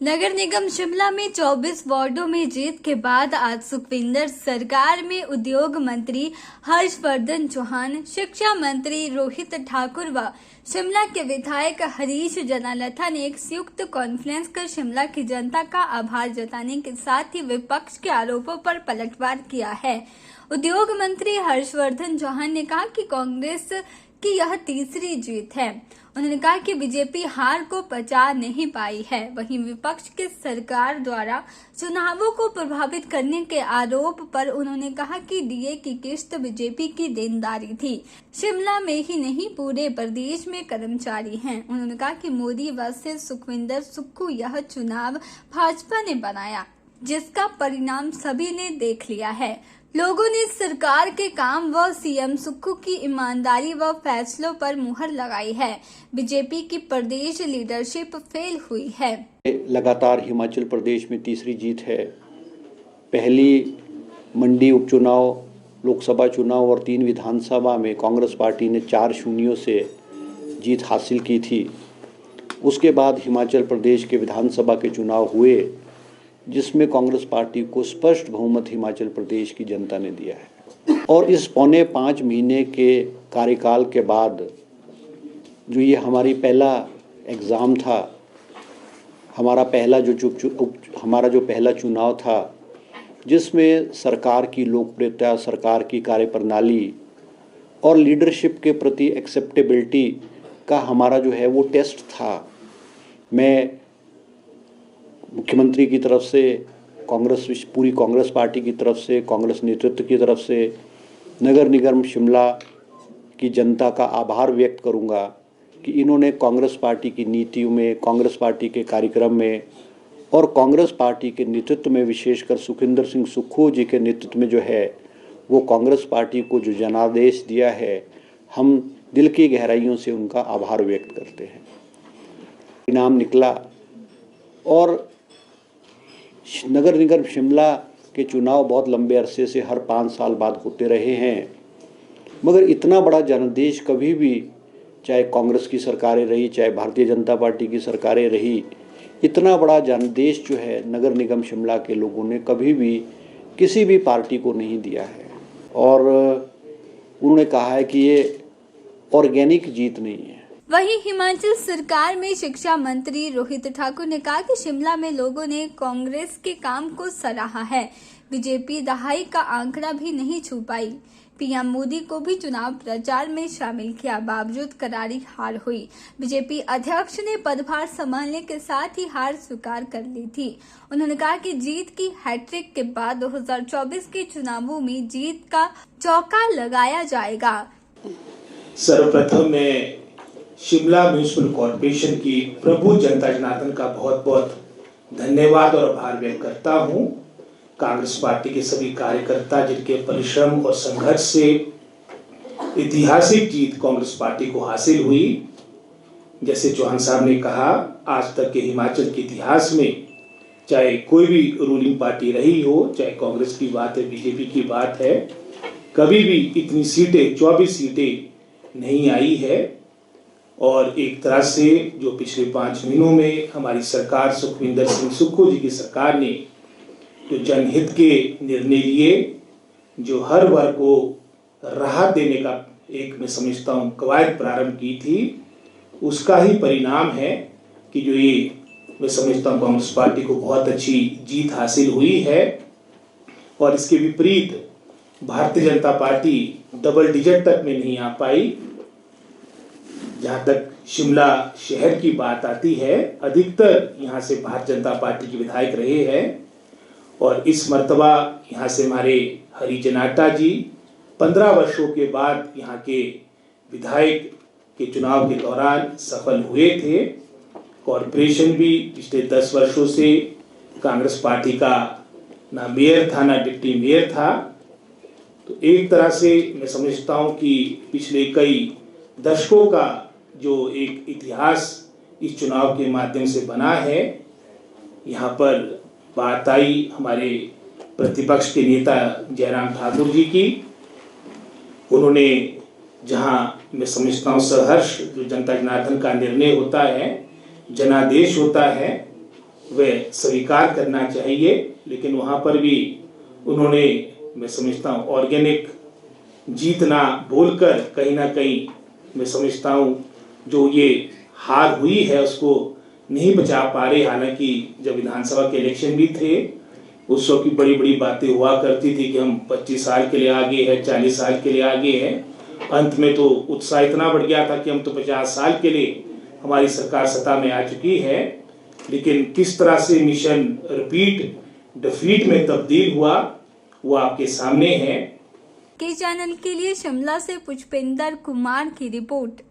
नगर निगम शिमला में 24 वार्डों में जीत के बाद आज सुखविंदर सरकार में उद्योग मंत्री हर्षवर्धन चौहान, शिक्षा मंत्री रोहित ठाकुर व शिमला के विधायक हरीश जनालथा ने एक संयुक्त कॉन्फ्रेंस कर शिमला की जनता का आभार जताने के साथ ही विपक्ष के आरोपों पर पलटवार किया है। उद्योग मंत्री हर्षवर्धन चौहान ने कहा कि कांग्रेस की यह तीसरी जीत है। उन्होंने कहा कि बीजेपी हार को पचा नहीं पाई है। वहीं विपक्ष के सरकार द्वारा चुनावों को प्रभावित करने के आरोप पर उन्होंने कहा कि डीए की किस्त बीजेपी की देनदारी थी। शिमला में ही नहीं पूरे प्रदेश में कर्मचारी हैं। उन्होंने कहा कि मोदी व सुखविंदर सुक्खू यह चुनाव भाजपा ने बनाया, जिसका परिणाम सभी ने देख लिया है। लोगों ने सरकार के काम व सीएम सुक्खू की ईमानदारी व फैसलों पर मुहर लगाई है। बीजेपी की प्रदेश लीडरशिप फेल हुई है। लगातार हिमाचल प्रदेश में तीसरी जीत है। पहली मंडी उपचुनाव, लोकसभा चुनाव और 3 विधानसभा में कांग्रेस पार्टी ने 4-0 से जीत हासिल की थी। उसके बाद हिमाचल प्रदेश के विधानसभा के चुनाव हुए, जिसमें कांग्रेस पार्टी को स्पष्ट बहुमत हिमाचल प्रदेश की जनता ने दिया है। और इस पौने 5 महीने के कार्यकाल के बाद जो ये हमारी पहला एग्ज़ाम था, हमारा जो पहला चुनाव था, जिसमें सरकार की लोकप्रियता, सरकार की कार्यप्रणाली और लीडरशिप के प्रति एक्सेप्टेबिलिटी का हमारा जो है वो टेस्ट था। मैं मुख्यमंत्री की तरफ से, पूरी कांग्रेस पार्टी की तरफ से, कांग्रेस नेतृत्व की तरफ से नगर निगम शिमला की जनता का आभार व्यक्त करूंगा कि इन्होंने कांग्रेस पार्टी की नीतियों में, कांग्रेस पार्टी के कार्यक्रम में और कांग्रेस पार्टी के नेतृत्व में, विशेषकर सुखविंदर सिंह सुक्खू जी के नेतृत्व में जो है वो कांग्रेस पार्टी को जो जनादेश दिया है, हम दिल की गहराइयों से उनका आभार व्यक्त करते हैं। इनाम निकला और नगर निगम शिमला के चुनाव बहुत लंबे अरसे से हर 5 साल बाद होते रहे हैं, मगर इतना बड़ा जनादेश कभी भी, चाहे कांग्रेस की सरकारें रही, चाहे भारतीय जनता पार्टी की सरकारें रही, इतना बड़ा जनादेश जो है नगर निगम शिमला के लोगों ने कभी भी किसी भी पार्टी को नहीं दिया है। और उन्होंने कहा है कि ये ऑर्गेनिक जीत नहीं है। वहीं हिमाचल सरकार में शिक्षा मंत्री रोहित ठाकुर ने कहा कि शिमला में लोगों ने कांग्रेस के काम को सराहा है। बीजेपी दहाई का आंकड़ा भी नहीं छू पाई। पीएम मोदी को भी चुनाव प्रचार में शामिल किया, बावजूद करारी हार हुई। बीजेपी अध्यक्ष ने पदभार संभालने के साथ ही हार स्वीकार कर ली थी। उन्होंने कहा कि जीत की हैट्रिक के बाद 2024 के चुनावों में जीत का चौका लगाया जाएगा। सर्वप्रथम मैं शिमला म्यूनिसिपल कॉर्पोरेशन की प्रभु जनता जनार्दन का बहुत बहुत धन्यवाद और आभार व्यक्त करता हूं। कांग्रेस पार्टी के सभी कार्यकर्ता जिनके परिश्रम और संघर्ष से ऐतिहासिक जीत कांग्रेस पार्टी को हासिल हुई। जैसे चौहान साहब ने कहा, आज तक के हिमाचल के इतिहास में चाहे कोई भी रूलिंग पार्टी रही हो, चाहे कांग्रेस की बात है, बीजेपी की बात है, कभी भी इतनी सीटें, 24 सीटें नहीं आई है। और एक तरह से जो पिछले 5 महीनों में हमारी सरकार, सुखविंदर सिंह सुक्खू जी की सरकार ने जो जनहित के निर्णय लिए, जो हर वर्ग को राहत देने का एक, मैं समझता हूँ, कवायद प्रारंभ की थी, उसका ही परिणाम है कि जो ये, मैं समझता हूँ, कांग्रेस पार्टी को बहुत अच्छी जीत हासिल हुई है। और इसके विपरीत Bharatiya Janata party double digit तक में नहीं आ पाई। जहाँ तक शिमला शहर की बात आती है, अधिकतर यहाँ से भारतीय जनता पार्टी के विधायक रहे हैं। और इस मर्तबा यहाँ से हमारे हरीश जनालथा जी 15 वर्षों के बाद यहाँ के विधायक के चुनाव के दौरान सफल हुए थे। कॉरपोरेशन भी पिछले 10 वर्षों से कांग्रेस पार्टी का ना मेयर था, ना डिप्टी मेयर था। तो एक तरह से मैं समझता हूँ कि पिछले कई दशकों का जो एक इतिहास इस चुनाव के माध्यम से बना है। यहाँ पर बात आई हमारे प्रतिपक्ष के नेता जयराम ठाकुर जी की। उन्होंने, जहाँ मैं समझता हूँ सहर्ष जो जनता जनार्दन का निर्णय होता है, जनादेश होता है, वह स्वीकार करना चाहिए। लेकिन वहाँ पर भी उन्होंने, मैं समझता हूँ, ऑर्गेनिक जीत ना बोलकर कहीं ना कहीं मैं समझता हूँ जो ये हार हुई है उसको नहीं बचा पा रहे। हालांकि जब विधानसभा के इलेक्शन भी थे उस वक्त की बड़ी बड़ी बातें हुआ करती थी कि हम 25 साल के लिए आगे हैं, 40 साल के लिए आगे हैं। अंत में तो उत्साह इतना बढ़ गया था कि हम तो 50 साल के लिए हमारी सरकार सत्ता में आ चुकी है। लेकिन किस तरह से मिशन रिपीट डिफीट में तब्दील हुआ वो आपके सामने है। के चैनल के लिए शिमला से पुष्पेंद्र कुमार की रिपोर्ट।